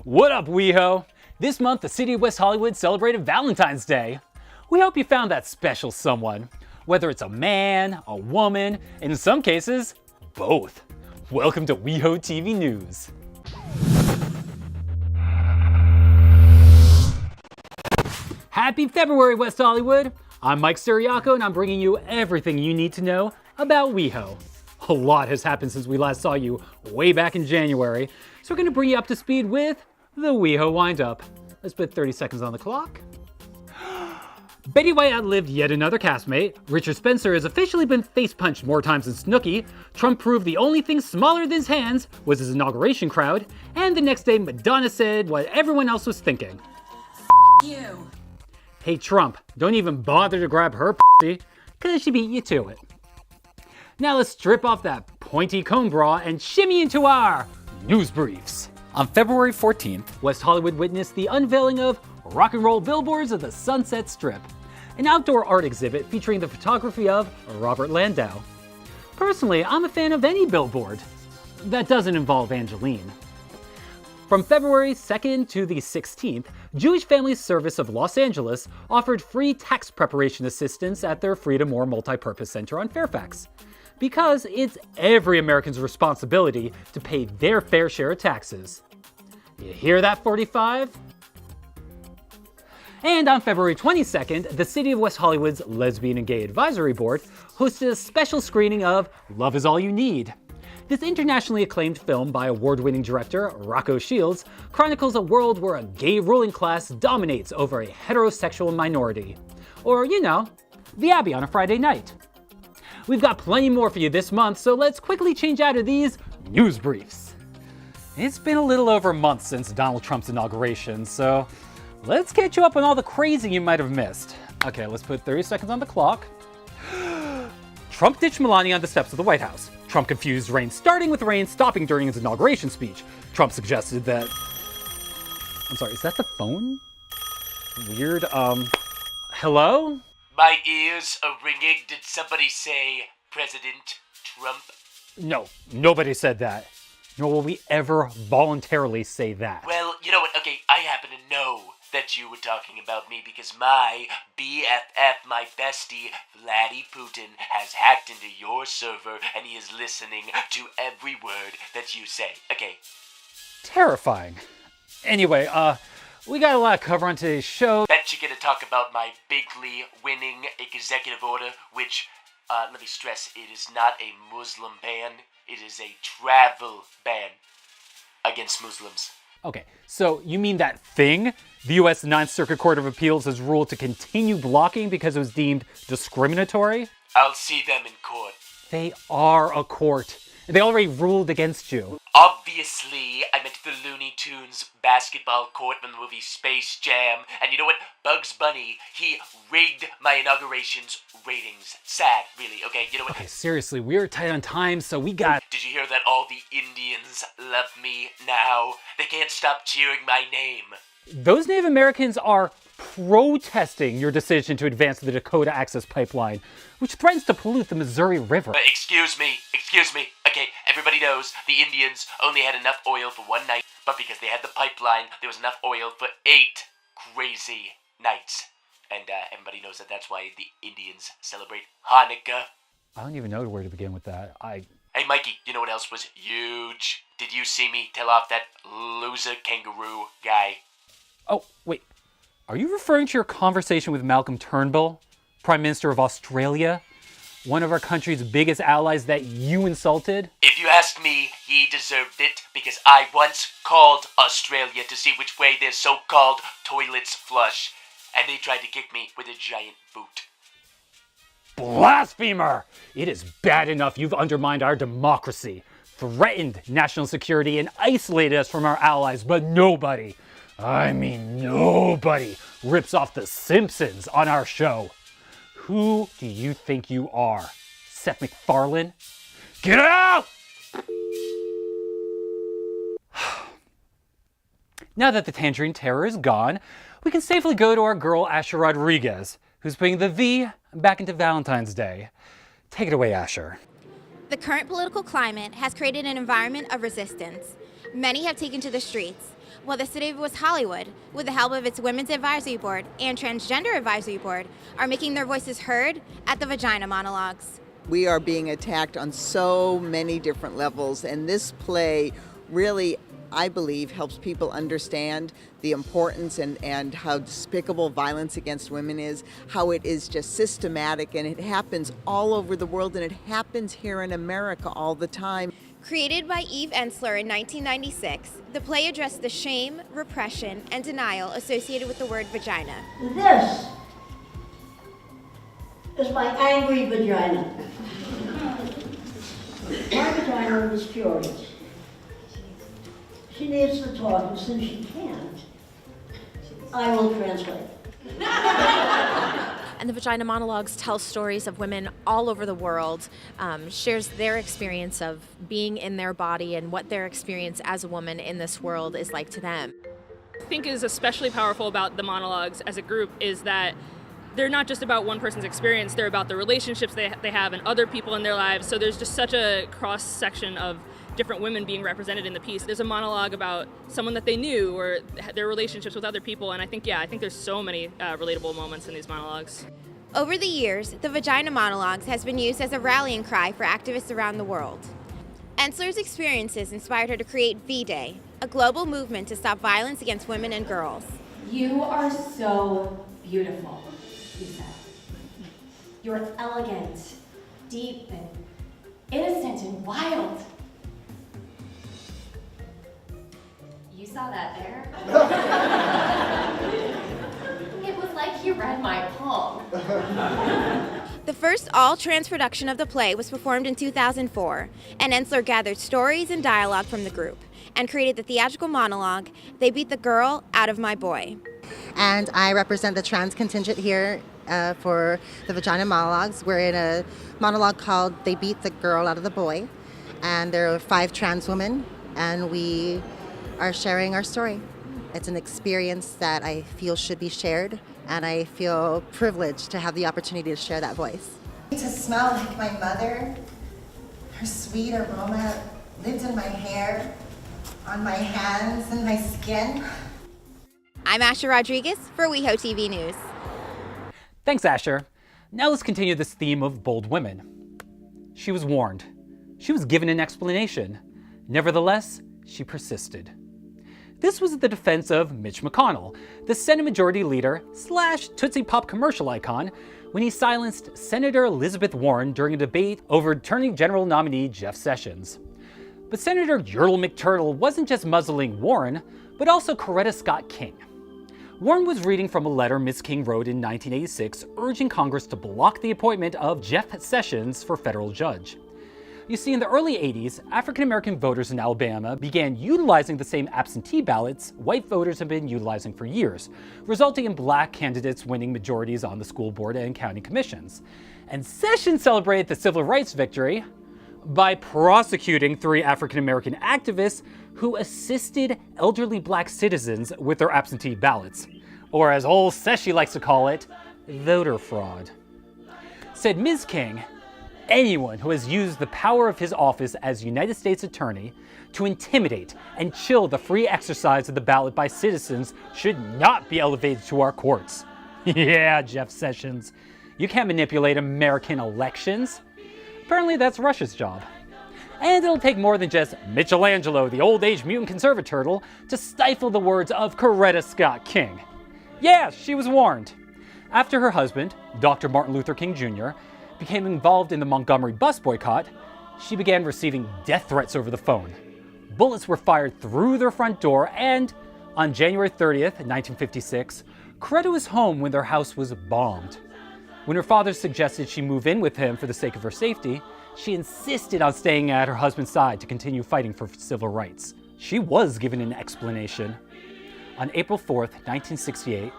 What up, WeHo? This month, the city of West Hollywood celebrated Valentine's Day. We hope you found that special someone, whether it's a man, a woman, and in some cases, both. Welcome to WeHoTV News. Happy February, West Hollywood! I'm Mike Siriaco, and I'm bringing you everything you need to know about WeHo. A lot has happened since we last saw you way back in January, so we're going to bring you up to speed with the WeHo Wind-Up. Let's put 30 seconds on the clock. Betty White outlived yet another castmate. Richard Spencer has officially been face-punched more times than Snooki. Trump proved the only thing smaller than his hands was his inauguration crowd. And the next day, Madonna said what everyone else was thinking. You. Hey Trump, don't even bother to grab her pussy, cause she beat you to it. Now let's strip off that pointy cone bra and shimmy into our news briefs. On February 14th, West Hollywood witnessed the unveiling of rock and roll billboards of the Sunset Strip, an outdoor art exhibit featuring the photography of Robert Landau. Personally, I'm a fan of any billboard that doesn't involve Angeline. From February 2nd to the 16th, Jewish Family Service of Los Angeles offered free tax preparation assistance at their Freedom More Multipurpose Center on Fairfax, because it's every American's responsibility to pay their fair share of taxes. You hear that, 45? And on February 22nd, the City of West Hollywood's Lesbian and Gay Advisory Board hosted a special screening of Love Is All You Need. This internationally acclaimed film by award-winning director Rocco Shields chronicles a world where a gay ruling class dominates over a heterosexual minority. Or, you know, the Abbey on a Friday night. We've got plenty more for you this month, so let's quickly change out of these news briefs. It's been a little over a month since Donald Trump's inauguration, so let's get you up on all the crazy you might have missed. Okay, let's put 30 seconds on the clock. Trump ditched Melania on the steps of the White House. Trump confused rain starting with rain stopping during his inauguration speech. Trump suggested that... I'm sorry, is that the phone? Weird, hello? My ears are ringing. Did somebody say President Trump? No, nobody said that. Nor will we ever voluntarily say that. Well, you know what? Okay, I happen to know that you were talking about me because my BFF, my bestie, Vladdy Putin, has hacked into your server and he is listening to every word that you say. Okay. Terrifying. Anyway, we got a lot to cover on today's show. Bet you're gonna talk about my bigly winning executive order, which, let me stress, it is not a Muslim ban. It is a travel ban against Muslims. Okay, so you mean that thing the U.S. Ninth Circuit Court of Appeals has ruled to continue blocking because it was deemed discriminatory? I'll see them in court. They are a court. They already ruled against you. Obviously, I meant the Looney Tunes basketball court from the movie Space Jam. And you know what? Bugs Bunny, he rigged my inauguration's ratings. Sad, really. Okay, you know what? Okay, seriously, we're tight on time, so we got... Did you hear that all the Indians love me now? They can't stop cheering my name. Those Native Americans are protesting your decision to advance the Dakota Access Pipeline, which threatens to pollute the Missouri River. Excuse me. Okay, everybody knows the Indians only had enough oil for one night, but because they had the pipeline, there was enough oil for 8 crazy nights. And everybody knows that that's why the Indians celebrate Hanukkah. I don't even know where to begin with that. Hey, Mikey, you know what else was huge? Did you see me tell off that loser kangaroo guy? Oh, wait. Are you referring to your conversation with Malcolm Turnbull, Prime Minister of Australia? One of our country's biggest allies that you insulted? If you ask me, he deserved it because I once called Australia to see which way their so-called toilets flush, and they tried to kick me with a giant boot. Blasphemer! It is bad enough you've undermined our democracy, threatened national security, and isolated us from our allies, but nobody, I mean nobody, rips off The Simpsons on our show. Who do you think you are? Seth MacFarlane? Get out! Now that the Tangerine Terror is gone, we can safely go to our girl Asher Rodriguez, who's putting the V back into Valentine's Day. Take it away, Asher. The current political climate has created an environment of resistance. Many have taken to the streets, Well, the city of West Hollywood, with the help of its Women's Advisory Board and Transgender Advisory Board, are making their voices heard at the Vagina Monologues. We are being attacked on so many different levels, and this play really, I believe, helps people understand the importance and how despicable violence against women is, how it is just systematic, and it happens all over the world, and it happens here in America all the time. Created by Eve Ensler in 1996, the play addressed the shame, repression, and denial associated with the word vagina. This is my angry vagina. My vagina is furious. She needs to talk, and since she can't, I will translate. And the Vagina Monologues tell stories of women all over the world, shares their experience of being in their body and what their experience as a woman in this world is like to them. I think is especially powerful about the monologues as a group is that they're not just about one person's experience, they're about the relationships they have and other people in their lives. So there's just such a cross-section of different women being represented in the piece. There's a monologue about someone that they knew or their relationships with other people, and I think there's so many relatable moments in these monologues. Over the years, the Vagina Monologues has been used as a rallying cry for activists around the world. Ensler's experiences inspired her to create V-Day, a global movement to stop violence against women and girls. You are so beautiful, Lisa. You're elegant, deep, and innocent and wild. You saw that there? It was like you read my palm. The first all-trans production of the play was performed in 2004, and Ensler gathered stories and dialogue from the group and created the theatrical monologue, They Beat the Girl Out of My Boy. And I represent the trans contingent here for the Vagina Monologues. We're in a monologue called They Beat the Girl Out of the Boy, and there are 5 trans women, and we are sharing our story. It's an experience that I feel should be shared, and I feel privileged to have the opportunity to share that voice. To smell like my mother, her sweet aroma lives in my hair, on my hands and my skin. I'm Asher Rodriguez for WeHoTV News. Thanks, Asher. Now let's continue this theme of bold women. She was warned. She was given an explanation. Nevertheless, she persisted. This was the defense of Mitch McConnell, the Senate Majority Leader / Tootsie Pop commercial icon, when he silenced Senator Elizabeth Warren during a debate over Attorney General nominee Jeff Sessions. But Senator Yertle McTurtle wasn't just muzzling Warren, but also Coretta Scott King. Warren was reading from a letter Ms. King wrote in 1986 urging Congress to block the appointment of Jeff Sessions for federal judge. You see, in the early 80s, African-American voters in Alabama began utilizing the same absentee ballots white voters have been utilizing for years, resulting in black candidates winning majorities on the school board and county commissions. And Sessions celebrated the civil rights victory by prosecuting 3 African-American activists who assisted elderly black citizens with their absentee ballots, or as old Seshi likes to call it, voter fraud. Said Ms. King, anyone who has used the power of his office as United States Attorney to intimidate and chill the free exercise of the ballot by citizens should not be elevated to our courts. Yeah, Jeff Sessions, you can't manipulate American elections. Apparently that's Russia's job. And it'll take more than just Michelangelo, the old-age mutant conservaturtle, to stifle the words of Coretta Scott King. Yeah, she was warned. After her husband, Dr. Martin Luther King Jr., became involved in the Montgomery bus boycott, she began receiving death threats over the phone. Bullets were fired through their front door, and on January 30th, 1956, Coretta was home when their house was bombed. When her father suggested she move in with him for the sake of her safety, she insisted on staying at her husband's side to continue fighting for civil rights. She was given an explanation. On April 4th, 1968,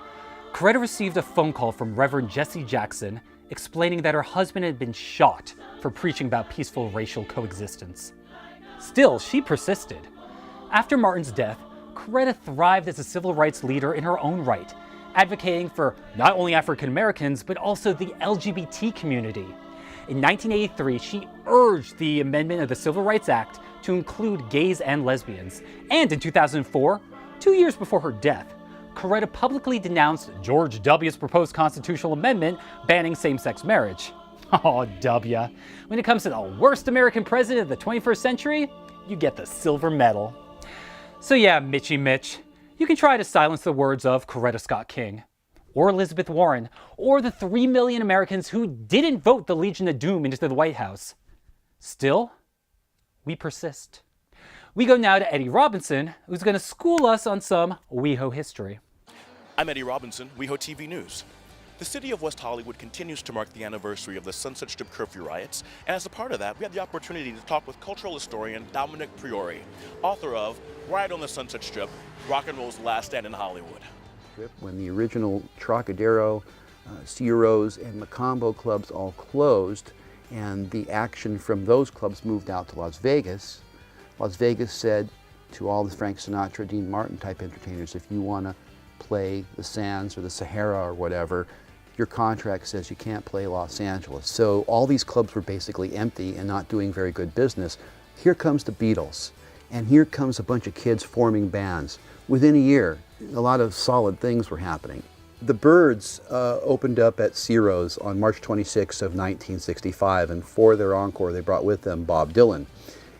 Coretta received a phone call from Reverend Jesse Jackson explaining that her husband had been shot for preaching about peaceful racial coexistence. Still, she persisted. After Martin's death, Coretta thrived as a civil rights leader in her own right, advocating for not only African Americans, but also the LGBT community. In 1983, she urged the amendment of the Civil Rights Act to include gays and lesbians. And in 2004, 2 years before her death, Coretta publicly denounced George W.'s proposed constitutional amendment banning same-sex marriage. Oh, W. When it comes to the worst American president of the 21st century, you get the silver medal. So yeah, Mitchy Mitch, you can try to silence the words of Coretta Scott King, or Elizabeth Warren, or the 3 million Americans who didn't vote the Legion of Doom into the White House. Still, we persist. We go now to Eddie Robinson, who's going to school us on some WeHo history. I'm Eddie Robinson, WeHoTV News. The city of West Hollywood continues to mark the anniversary of the Sunset Strip Curfew Riots, and as a part of that, we had the opportunity to talk with cultural historian Dominic Priori, author of Riot on the Sunset Strip, Rock and Roll's Last Stand in Hollywood. When the original Trocadero, Ciro's, and Macombo clubs all closed, and the action from those clubs moved out to Las Vegas said to all the Frank Sinatra, Dean Martin type entertainers, if you want to play the Sands or the Sahara or whatever, your contract says you can't play Los Angeles. So all these clubs were basically empty and not doing very good business. Here comes the Beatles, and here comes a bunch of kids forming bands. Within a year, a lot of solid things were happening. The Byrds opened up at Ciro's on March 26 of 1965, and for their encore they brought with them Bob Dylan.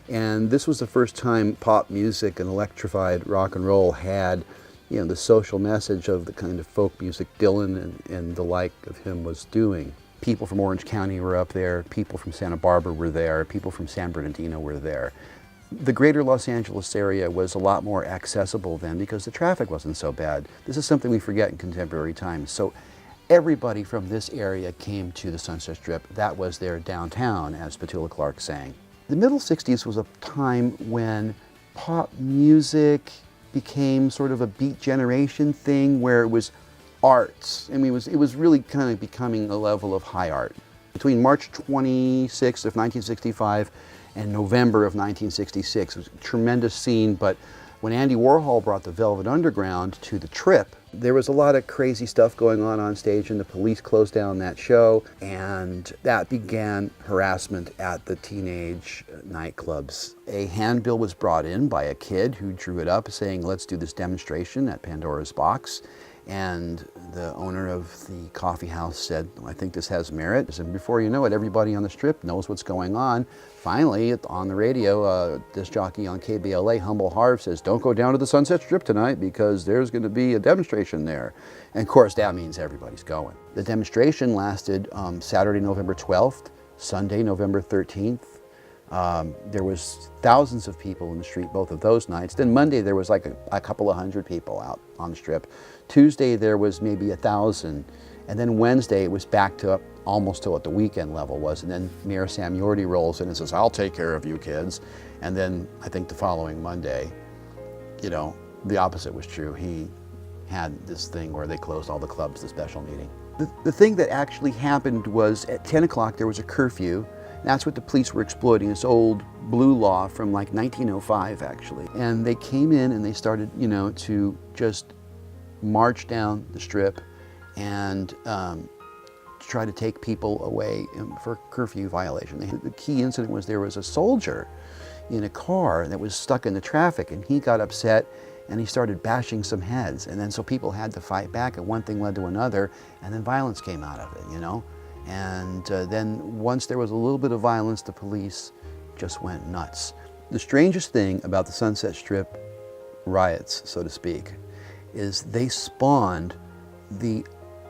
And this was the first time pop music and electrified rock and roll had, you know, the social message of the kind of folk music Dylan and the like of him was doing. People from Orange County were up there, people from Santa Barbara were there, people from San Bernardino were there. The greater Los Angeles area was a lot more accessible then because the traffic wasn't so bad. This is something we forget in contemporary times. So everybody from this area came to the Sunset Strip. That was their downtown, as Petula Clark sang. The middle 60s was a time when pop music became sort of a beat generation thing where it was arts. I mean, it was really kind of becoming a level of high art. Between March 26th of 1965 and November of 1966, it was a tremendous scene, but when Andy Warhol brought the Velvet Underground to the Trip, there was a lot of crazy stuff going on stage, and the police closed down that show, and that began harassment at the teenage nightclubs. A handbill was brought in by a kid who drew it up saying, let's do this demonstration at Pandora's Box. And the owner of the coffee house said, I think this has merit. And before you know it, everybody on the Strip knows what's going on. Finally, on the radio, disc jockey on KBLA, Humble Harv, says, don't go down to the Sunset Strip tonight because there's going to be a demonstration there. And of course, that means everybody's going. The demonstration lasted Saturday, November 12th, Sunday, November 13th. There was thousands of people in the street both of those nights. Then Monday there was like a couple of hundred people out on the Strip. Tuesday there was maybe 1,000, and then Wednesday it was back to almost to what the weekend level was. And then Mayor Sam Yorty rolls in and says, I'll take care of you kids. And then I think the following Monday, you know, the opposite was true. He had this thing where they closed all the clubs, the special meeting. The thing that actually happened was at 10 o'clock there was a curfew. That's what the police were exploiting, this old blue law from like 1905 actually. And they came in and they started, you know, to just march down the Strip and try to take people away for curfew violation. The key incident was there was a soldier in a car that was stuck in the traffic, and he got upset and he started bashing some heads. And then so people had to fight back, and one thing led to another, and then violence came out of it, you know? And then once there was a little bit of violence, the police just went nuts. The strangest thing about the Sunset Strip riots, so to speak, is they spawned the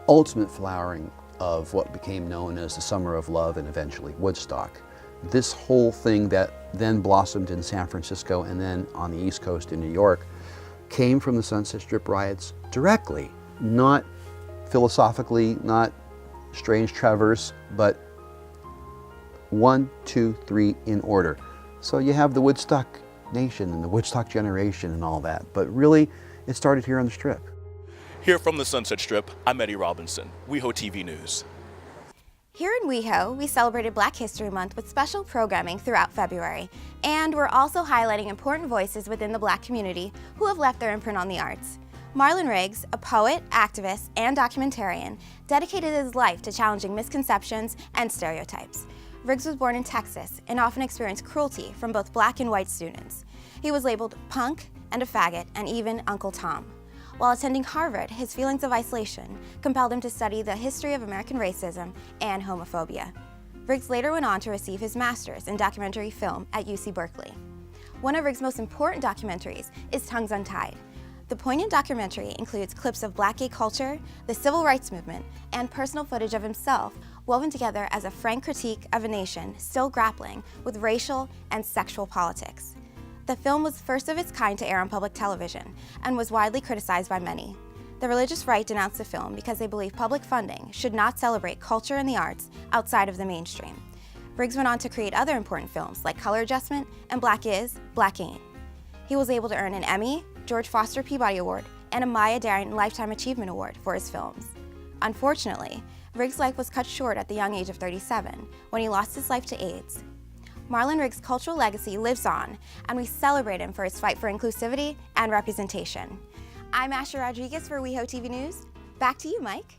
ultimate flowering of what became known as the Summer of Love and eventually Woodstock. This whole thing that then blossomed in San Francisco and then on the East Coast in New York came from the Sunset Strip riots directly, not philosophically, not strange traverse, but 1, 2, 3 in order. So you have the Woodstock Nation and the Woodstock generation and all that, but really it started here on the Strip. Here from the Sunset Strip, I'm Eddie Robinson, WeHoTV News. Here in WeHo, we celebrated Black History Month with special programming throughout February, and we're also highlighting important voices within the Black community who have left their imprint on the arts. Marlon Riggs, a poet, activist, and documentarian, dedicated his life to challenging misconceptions and stereotypes. Riggs was born in Texas and often experienced cruelty from both Black and white students. He was labeled punk, and a faggot, and even Uncle Tom. While attending Harvard, his feelings of isolation compelled him to study the history of American racism and homophobia. Riggs later went on to receive his master's in documentary film at UC Berkeley. One of Riggs' most important documentaries is Tongues Untied. The poignant documentary includes clips of Black gay culture, the civil rights movement, and personal footage of himself woven together as a frank critique of a nation still grappling with racial and sexual politics. The film was the first of its kind to air on public television and was widely criticized by many. The religious right denounced the film because they believe public funding should not celebrate culture and the arts outside of the mainstream. Riggs went on to create other important films like Color Adjustment and Black Is, Black Ain't. He was able to earn an Emmy, George Foster Peabody Award, and a Maya Deren Lifetime Achievement Award for his films. Unfortunately, Riggs' life was cut short at the young age of 37 when he lost his life to AIDS. Marlon Riggs' cultural legacy lives on, and we celebrate him for his fight for inclusivity and representation. I'm Asher Rodriguez for WeHoTV News. Back to you, Mike.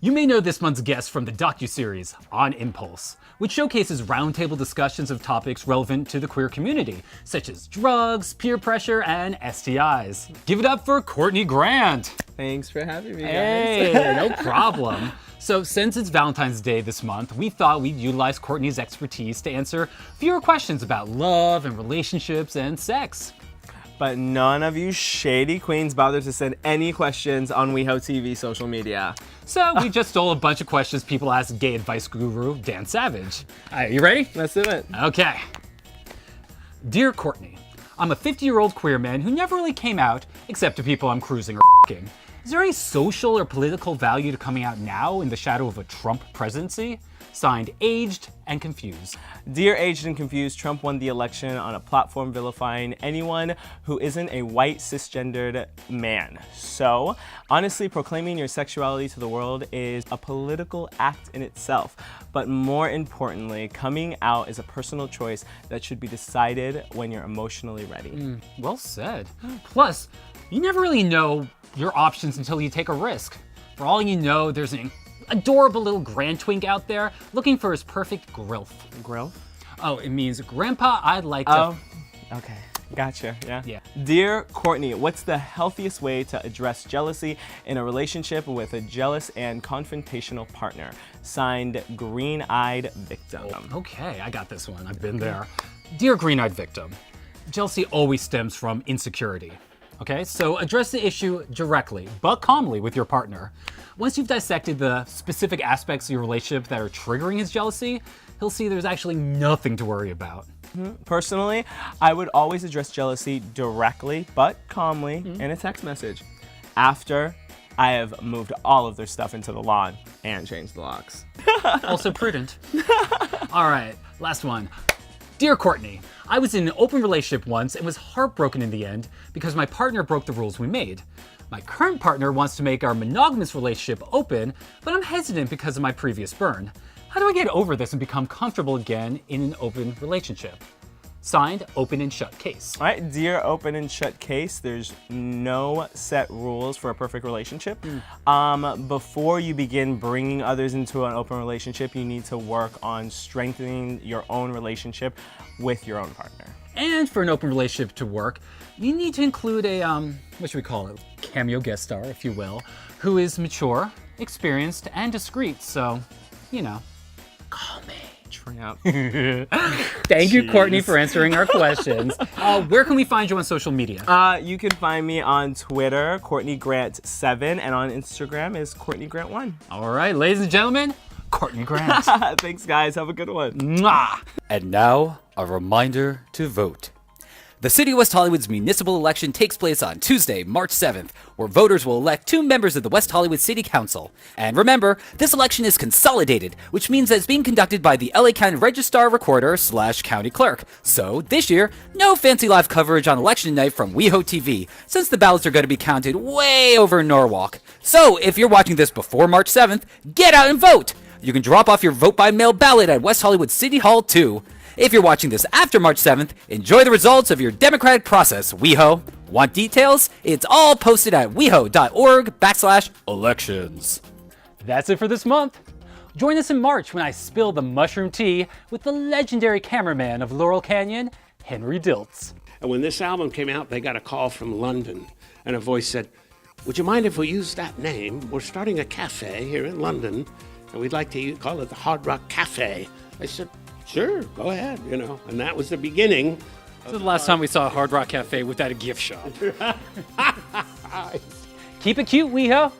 You may know this month's guest from the docuseries On Impulse, which showcases roundtable discussions of topics relevant to the queer community, such as drugs, peer pressure, and STIs. Give it up for Courtney Grant. Thanks for having me, guys. Hey, no problem. So since it's Valentine's Day this month, we thought we'd utilize Courtney's expertise to answer fewer questions about love and relationships and sex. But none of you shady queens bothered to send any questions on WeHoTV social media. So we just stole a bunch of questions people asked gay advice guru Dan Savage. All right, you ready? Let's do it. Okay. Dear Courtney, I'm a 50-year-old queer man who never really came out except to people I'm cruising or f***ing. Is there any social or political value to coming out now in the shadow of a Trump presidency? Signed, Aged and Confused. Dear Aged and Confused, Trump won the election on a platform vilifying anyone who isn't a white cisgendered man. So, honestly, proclaiming your sexuality to the world is a political act in itself. But more importantly, coming out is a personal choice that should be decided when you're emotionally ready. Well said. Plus, you never really know your options until you take a risk. For all you know, there's an adorable little grand twink out there looking for his perfect grilf. Grilf? Oh, it means Grandpa, I'd like to... Oh, okay. Gotcha, yeah. Dear Courtney, what's the healthiest way to address jealousy in a relationship with a jealous and confrontational partner? Signed, Green-Eyed Victim. Okay, I got this one. I've been there. Dear Green-Eyed Victim, jealousy always stems from insecurity. Okay, so address the issue directly, but calmly with your partner. Once you've dissected the specific aspects of your relationship that are triggering his jealousy, he'll see there's actually nothing to worry about. Personally, I would always address jealousy directly, but calmly in a text message. After I have moved all of their stuff into the lawn and changed the locks. Also prudent. All right, last one. Dear Courtney, I was in an open relationship once and was heartbroken in the end because my partner broke the rules we made. My current partner wants to make our monogamous relationship open, but I'm hesitant because of my previous burn. How do I get over this and become comfortable again in an open relationship? Signed, Open and Shut Case. All right, dear Open and Shut Case, there's no set rules for a perfect relationship. Before you begin bringing others into an open relationship, you need to work on strengthening your own relationship with your own partner. And for an open relationship to work, you need to include a, what should we call it? Cameo guest star, if you will, who is mature, experienced, and discreet. So, you know, call me. Thank you, Courtney, for answering our questions. Where can we find you on social media? You can find me on Twitter, Courtney Grant 7, and on Instagram is Courtney Grant 1. All right, ladies and gentlemen, Courtney Grant. Thanks, guys. Have a good one. Mwah. And now, a reminder to vote. The City of West Hollywood's municipal election takes place on Tuesday, March 7th, where voters will elect 2 members of the West Hollywood City Council. And remember, this election is consolidated, which means that it's being conducted by the LA County Registrar Recorder / County Clerk. So, this year, no fancy live coverage on election night from WeHoTV, since the ballots are going to be counted way over in Norwalk. So, if you're watching this before March 7th, get out and vote! You can drop off your vote-by-mail ballot at West Hollywood City Hall, too. If you're watching this after March 7th, enjoy the results of your democratic process, WeHo. Want details? It's all posted at weho.org/elections. That's it for this month. Join us in March when I spill the mushroom tea with the legendary cameraman of Laurel Canyon, Henry Diltz. And when this album came out, they got a call from London, and a voice said, "Would you mind if we use that name? We're starting a cafe here in London, and we'd like to call it the Hard Rock Cafe." I said, "Sure, go ahead," and that was the beginning. This is the last time we saw a Hard Rock Cafe without a gift shop. Keep it cute, WeHo.